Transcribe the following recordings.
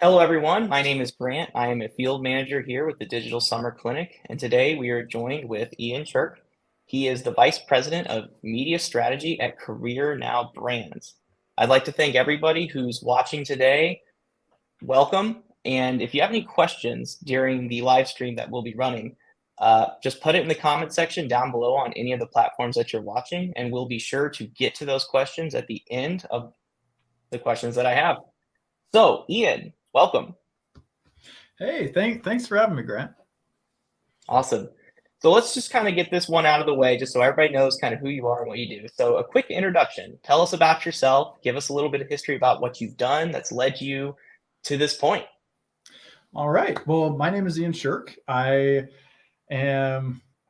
Hello, everyone. My name is Grant. I am a field manager here with the Digital Summer Clinic, and today we are joined with Ian Sherk. He is the Vice President of Media Strategy at Career Now Brands. I'd like to thank everybody who's watching today. Welcome. And if you have any questions during the live stream that we'll be running, just put it in the comment section down below on any of the platforms that you're watching, and we'll be sure to get to those questions at the end of the questions that I have. So, Ian, welcome. Hey, thanks for having me, Grant. Awesome. So let's just kind of get this one out of the way, just so everybody knows kind of who you are and what you do. So a quick introduction. Tell us about yourself. Give us a little bit of history about what you've done that's led you to this point. All right. Well, my name is Ian Sherk. I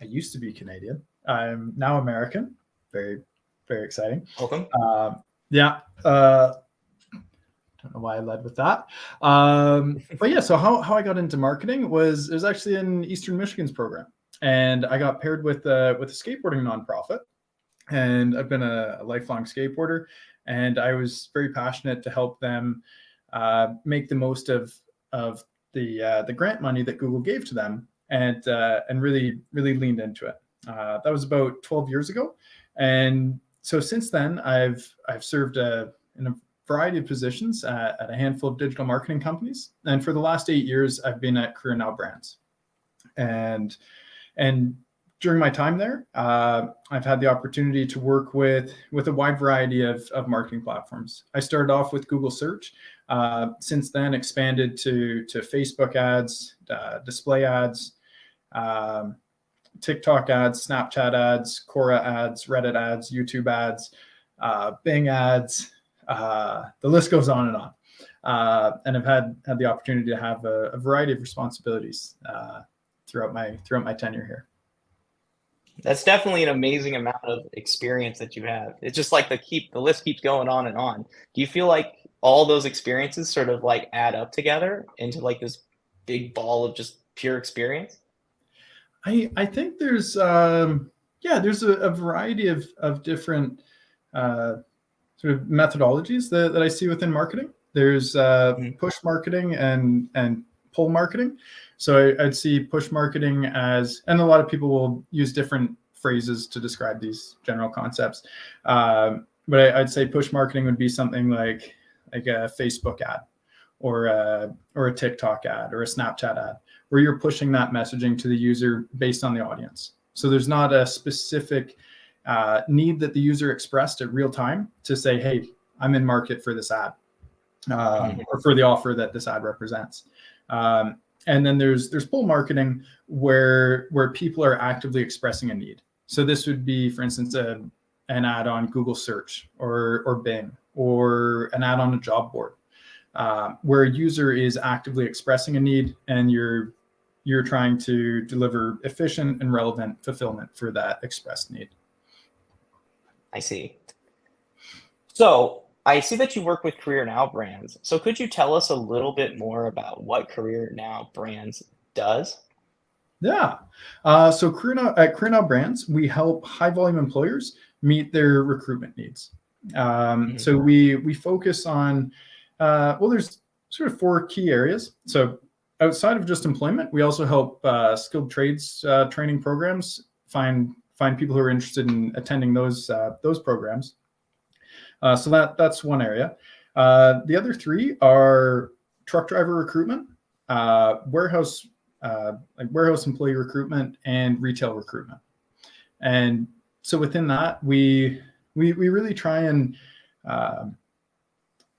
used to be Canadian. I'm now American. Very, very exciting. Welcome. Yeah. Don't know why I led with that. But yeah, so how I got into marketing was it was actually in Eastern Michigan's program. And I got paired with a skateboarding nonprofit. And I've been a lifelong skateboarder. And I was very passionate to help them make the most of the grant money that Google gave to them, and really leaned into it. That was about 12 years ago, and so since then I've served in a variety of positions at a handful of digital marketing companies, and for the last 8 years I've been at Career Now Brands, and during my time there, I've had the opportunity to work with a wide variety of marketing platforms. I started off with Google Search, since then expanded to Facebook ads, display ads, TikTok ads, Snapchat ads, Quora ads, Reddit ads, YouTube ads, Bing ads. The list goes on and on. And I've had the opportunity to have a variety of responsibilities throughout my tenure here. That's definitely an amazing amount of experience that you have. It's just like the list keeps going on and on. Do you feel like all those experiences sort of like add up together into like this big ball of just pure experience? I think there's there's a variety of different sort of methodologies that I see within marketing. There's push marketing and pull marketing. So I'd see push marketing as, and a lot of people will use different phrases to describe these general concepts. But I'd say push marketing would be something like a Facebook ad or a TikTok ad or a Snapchat ad, where you're pushing that messaging to the user based on the audience. So there's not a specific need that the user expressed at real time to say, hey, I'm in market for this ad or for the offer that this ad represents. And then there's pull marketing where people are actively expressing a need. So this would be, for instance, an ad on Google Search or Bing, or an ad on a job board, where a user is actively expressing a need, and you're trying to deliver efficient and relevant fulfillment for that expressed need. I see. So I see that you work with Career Now Brands. So could you tell us a little bit more about what Career Now Brands does? Yeah. So at Career Now Brands, we help high volume employers meet their recruitment needs. So we focus on, there's sort of 4 key areas. So outside of just employment, we also help skilled trades training programs find people who are interested in attending those programs. So that's one area. The other 3 are truck driver recruitment, warehouse employee recruitment, and retail recruitment. And so within that, we really try and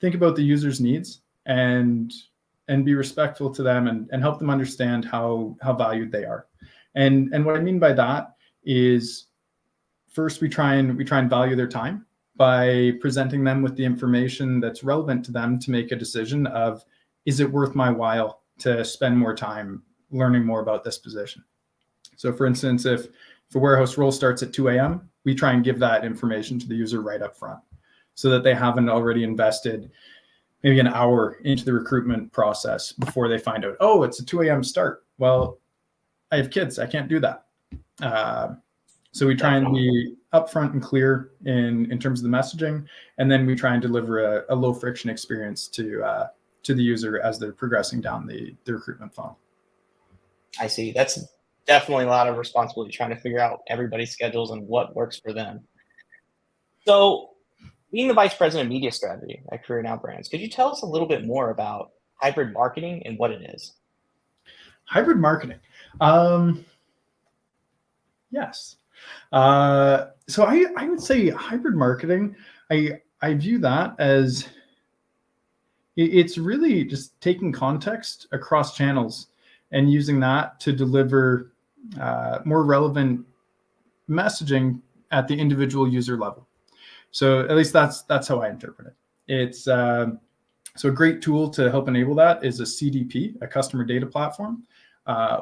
think about the user's needs and be respectful to them and help them understand how valued they are. And what I mean by that is, first we try and value their time by presenting them with the information that's relevant to them to make a decision of, is it worth my while to spend more time learning more about this position? So for instance, if a warehouse role starts at 2 a.m., we try and give that information to the user right up front, so that they haven't already invested maybe an hour into the recruitment process before they find out, oh, it's a 2 a.m. start. Well, I have kids, I can't do that. So we try and be upfront and clear in terms of the messaging, and then we try and deliver a low friction experience to to the user as they're progressing down the recruitment funnel. I see. That's definitely a lot of responsibility trying to figure out everybody's schedules and what works for them. So, being the vice president of media strategy at Career Now Brands, could you tell us a little bit more about hybrid marketing and what it is? Hybrid marketing. Yes. So I would say hybrid marketing, I view that as it's really just taking context across channels and using that to deliver more relevant messaging at the individual user level. So at least that's how I interpret it. It's so a great tool to help enable that is a CDP, a customer data platform.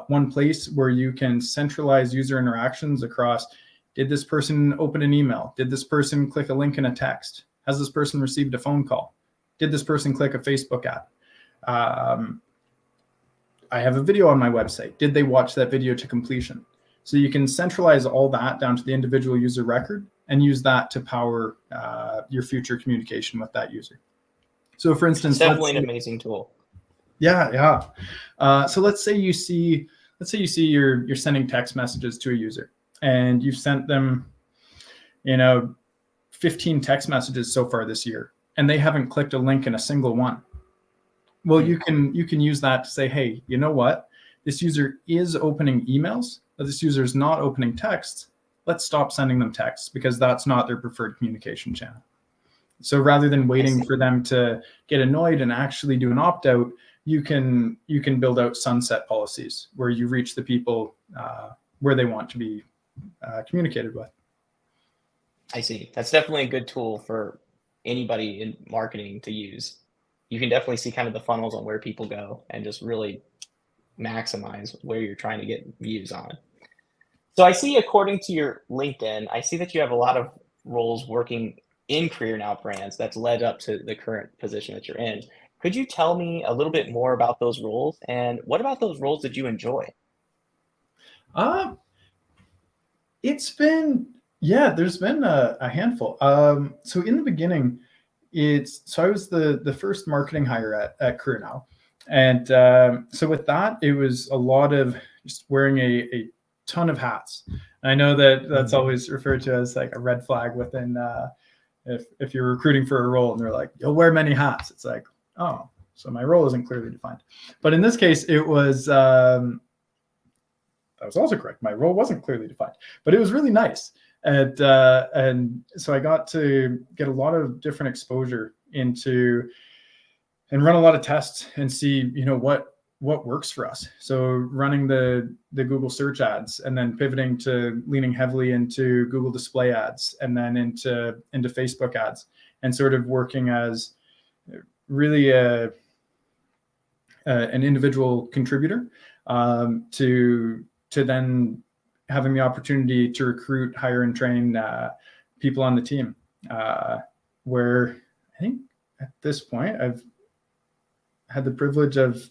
One place where you can centralize user interactions across, did this person open an email? Did this person click a link in a text? Has this person received a phone call? Did this person click a Facebook ad? I have a video on my website. Did they watch that video to completion? So you can centralize all that down to the individual user record and use that to power your future communication with that user. So for instance, it's definitely an amazing tool. Yeah. So let's say you see you're sending text messages to a user and you've sent them, 15 text messages so far this year, and they haven't clicked a link in a single one. Well, you can use that to say, hey, you know what? This user is opening emails, but this user is not opening texts. Let's stop sending them texts because that's not their preferred communication channel. So rather than waiting for them to get annoyed and actually do an opt-out, you can build out sunset policies where you reach the people where they want to be communicated with. I see. That's definitely a good tool for anybody in marketing to use. You can definitely see kind of the funnels on where people go and just really maximize where you're trying to get views on. So I see, according to your LinkedIn, I see that you have a lot of roles working in Career Now Brands that's led up to the current position that you're in. Could you tell me a little bit more about those roles, and what about those roles did you enjoy? There's been a handful. So in the beginning, I was the first marketing hire at Career Now. And so with that, it was a lot of just wearing a ton of hats. And I know that's always referred to as like a red flag within if you're recruiting for a role and they're like, you'll wear many hats. It's like, oh, so my role isn't clearly defined. But in this case, it was that was also correct. My role wasn't clearly defined, but it was really nice. And so I got to get a lot of different exposure into and run a lot of tests and see, what works for us. So running the Google search ads and then pivoting to leaning heavily into Google display ads and then into Facebook ads and sort of working as really an individual contributor to then having the opportunity to recruit, hire, and train people on the team. Where I think at this point I've had the privilege of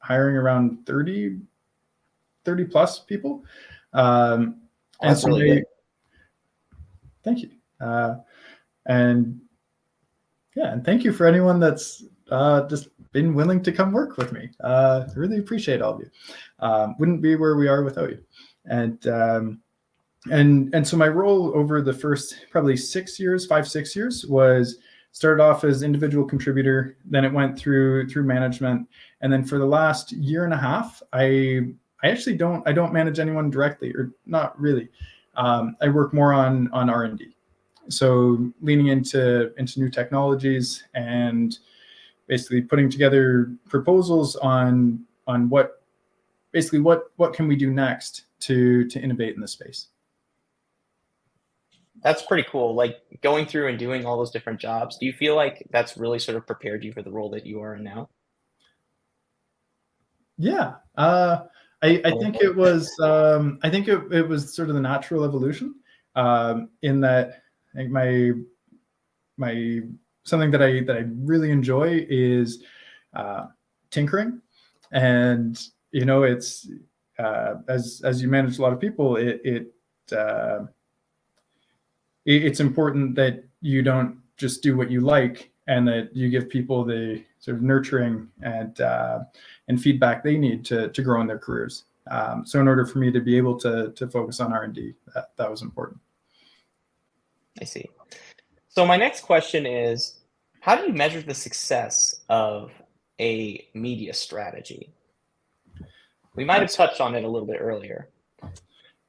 hiring around 30 plus people. And that's so really good. Thank you. And thank you for anyone that's just been willing to come work with me. I really appreciate all of you. Wouldn't be where we are without you. And so my role over the first probably 5-6 years was started off as individual contributor, then it went through management, and then for the last year and a half, I actually don't manage anyone directly, or not really. I work more on R&D, so leaning into new technologies and basically putting together proposals on what can we do next to innovate in this space. That's pretty cool. Like going through and doing all those different jobs. Do you feel like that's really sort of prepared you for the role that you are in now? Yeah. I think it was it was sort of the natural evolution in that I think my something that I really enjoy is tinkering, and it's as you manage a lot of people, it's important that you don't just do what you like and that you give people the sort of nurturing and feedback they need to grow in their careers. So in order for me to be able to focus on R&D, that was important. I see. So my next question is, how do you measure the success of a media strategy? We might have touched on it a little bit earlier.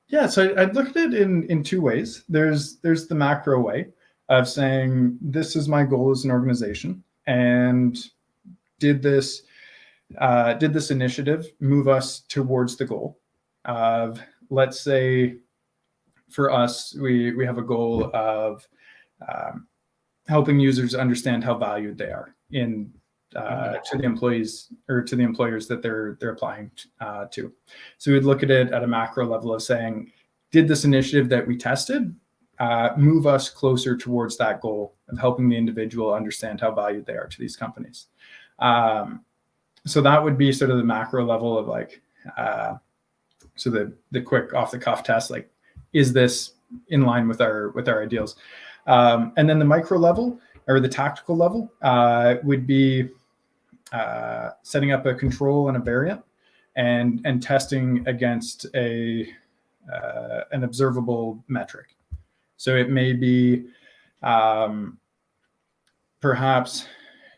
Yeah, so I'd look at it in two ways. There's the macro way of saying, this is my goal as an organization, and did this initiative move us towards the goal of, let's say, for us, we have a goal of helping users understand how valued they are in to the employees or to the employers that they're applying to. So we'd look at it at a macro level of saying, did this initiative that we tested move us closer towards that goal of helping the individual understand how valued they are to these companies? So that would be sort of the macro level of like, so the quick off the cuff test, like, is this in line with our ideals? And then the micro level or the tactical level would be setting up a control and a variant and testing against an observable metric. So it may be perhaps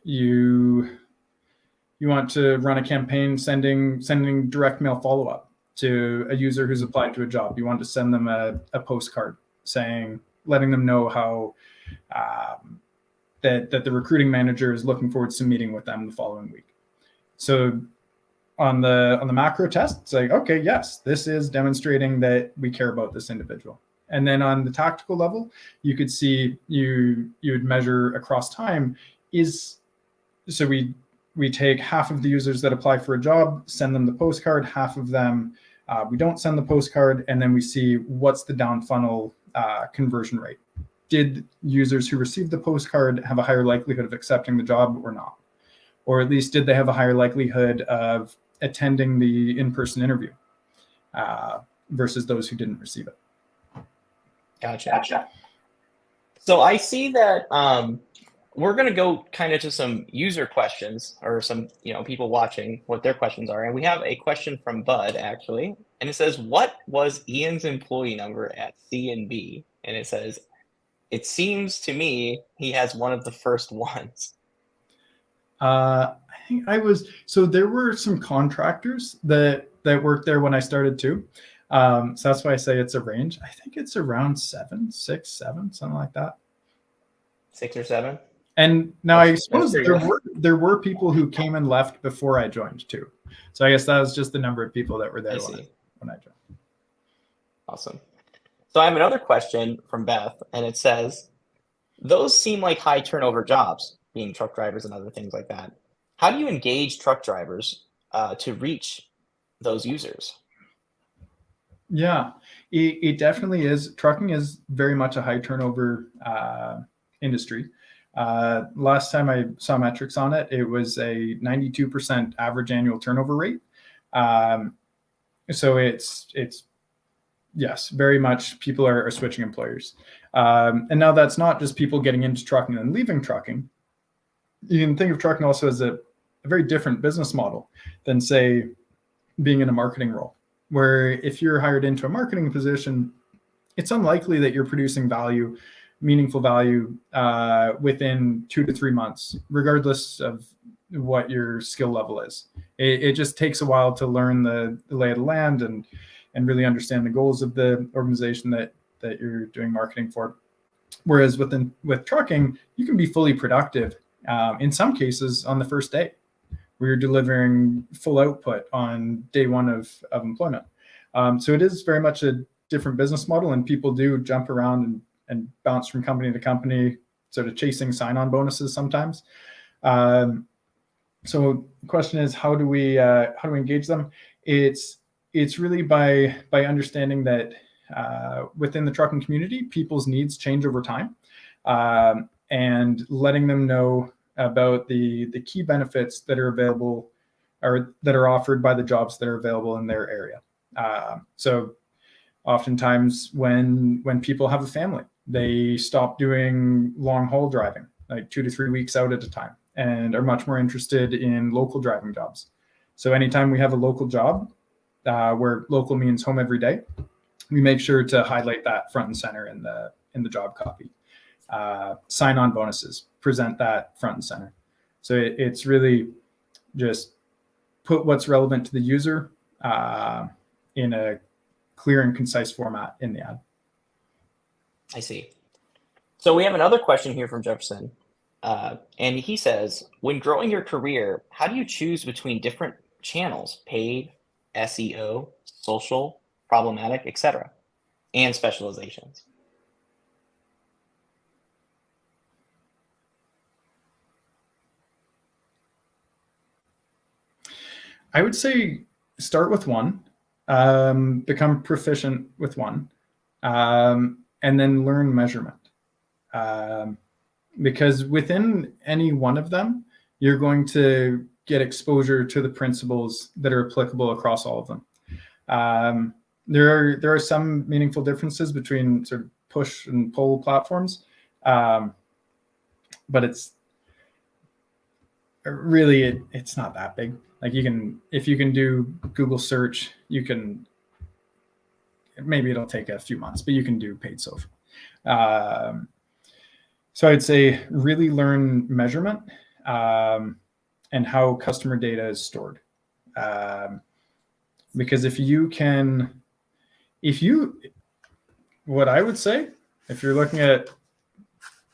you want to run a campaign sending direct mail follow-up to a user who's applied to a job. You want to send them a postcard letting them know how that the recruiting manager is looking forward to meeting with them the following week. So on the macro test, it's like, okay, yes, this is demonstrating that we care about this individual. And then on the tactical level, you could see you would measure across time so we take half of the users that apply for a job, send them the postcard, half of them we don't send the postcard, and then we see what's the down funnel conversion rate. Did users who received the postcard have a higher likelihood of accepting the job or not? Or at least did they have a higher likelihood of attending the in-person interview versus those who didn't receive it? Gotcha. So I see that we're going to go kind of to some user questions or some people watching what their questions are. And we have a question from Bud, actually. And it says, what was Ian's employee number at C&B? And it says, it seems to me he has one of the first ones. I think so there were some contractors that worked there when I started too. So that's why I say it's a range. I think it's around 6, 7, something like that. 6 or 7. And now I suppose there were people who came and left before I joined too. So I guess that was just the number of people that were there when I joined. Awesome. So I have another question from Beth, and it says, those seem like high turnover jobs, being truck drivers and other things like that. How do you engage truck drivers to reach those users? Yeah, it definitely is. Trucking is very much a high turnover industry. Last time I saw metrics on it, it was a 92% average annual turnover rate. So it's yes, very much people are switching employers. And now that's not just people getting into trucking and leaving trucking. You can think of trucking also as a very different business model than, say, being in a marketing role, where if you're hired into a marketing position, it's unlikely that you're producing meaningful value within 2 to 3 months, regardless of what your skill level is. It just takes a while to learn the lay of the land and really understand the goals of the organization that you're doing marketing for. Whereas with trucking, you can be fully productive in some cases on the first day, where you're delivering full output on day one of employment. So it is very much a different business model, and people do jump around and bounce from company to company, sort of chasing sign-on bonuses sometimes. So the question is, how do we engage them? It's really by understanding that within the trucking community, people's needs change over time, and letting them know about the key benefits that are available or that are offered by the jobs that are available in their area. So oftentimes when people have a family, they stop doing long haul driving like 2 to 3 weeks out at a time, and are much more interested in local driving jobs. So anytime we have a local job, where local means home every day, we make sure to highlight that front and center in the job copy. Sign-on bonuses, present that front and center. So it's really just put what's relevant to the user in a clear and concise format in the ad. I see. So we have another question here from Jefferson. And he says, when growing your career, how do you choose between different channels, paid, SEO, social, problematic, etc., and specializations? I would say start with one, become proficient with one, and then learn measurement. Because within any one of them, you're going to get exposure to the principles that are applicable across all of them. There are some meaningful differences between sort of push and pull platforms, but it's really it's not that big. Like if you can do Google search, you can, maybe it'll take a few months, but you can do paid social. So I'd say really learn measurement and how customer data is stored. Because what I would say, if you're looking at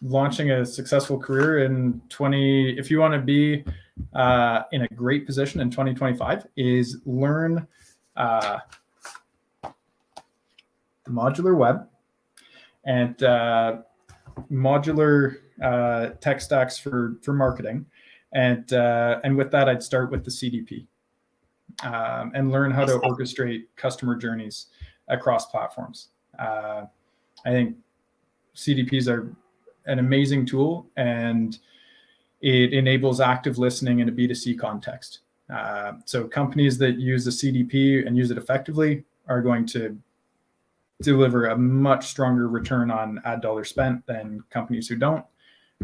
launching a successful career if you want to be in a great position in 2025, is learn modular web and modular tech stacks for marketing, and with that, I'd start with the CDP and learn how to orchestrate customer journeys across platforms. I think CDPs are an amazing tool, and it enables active listening in a B2C context. So companies that use the CDP and use it effectively are going to deliver a much stronger return on ad dollar spent than companies who don't.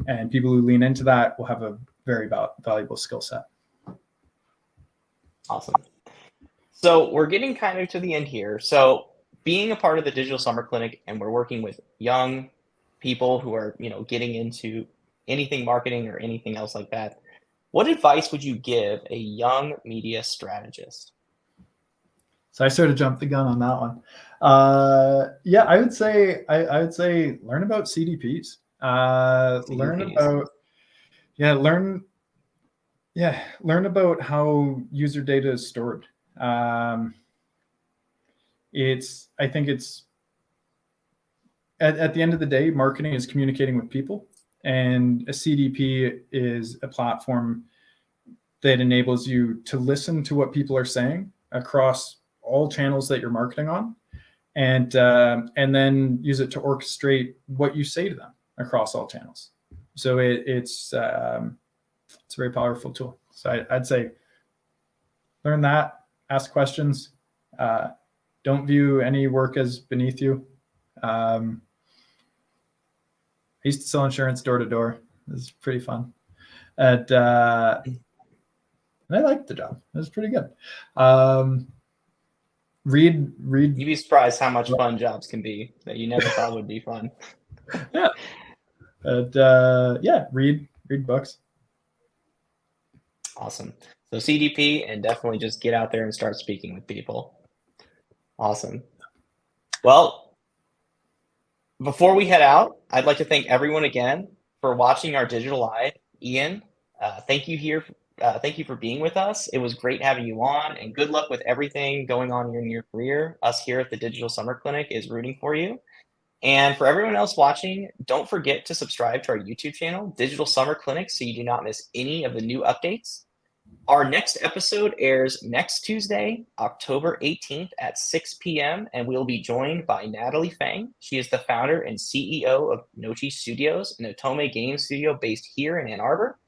And people who lean into that will have a very valuable skill set. Awesome. So we're getting kind of to the end here. So being a part of the Digital Summer Clinic, and we're working with young people who are, getting into anything marketing or anything else like that, what advice would you give a young media strategist? So I sort of jumped the gun on that one. I would say learn about CDPs. Learn about how user data is stored. I think it's at the end of the day, marketing is communicating with people, and a CDP is a platform that enables you to listen to what people are saying across all channels that you're marketing on, and then use it to orchestrate what you say to them across all channels. So it's a very powerful tool. So I'd say learn that, ask questions, don't view any work as beneath you. I used to sell insurance door to door. It was pretty fun. And I liked the job. It was pretty good. Read. You'd be surprised how much fun jobs can be that you never thought would be fun. Yeah. And read books. Awesome. So CDP, and definitely just get out there and start speaking with people. Awesome. Well, before we head out, I'd like to thank everyone again for watching our Digital Live. Ian, thank you for being with us. It was great having you on, and good luck with everything going on in your career. Us here at the Digital Summer Clinic is rooting for you. And for everyone else watching, don't forget to subscribe to our YouTube channel, Digital Summer Clinic, so you do not miss any of the new updates. Our next episode airs next Tuesday, October 18th at 6 p.m., and we'll be joined by Natalie Fang. She is the founder and CEO of Nochi Studios, an Otome game studio based here in Ann Arbor.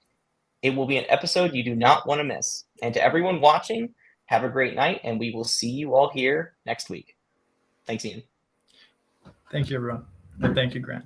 It will be an episode you do not want to miss. And to everyone watching, have a great night, and we will see you all here next week. Thanks, Ian. Thank you, everyone. And thank you, Grant.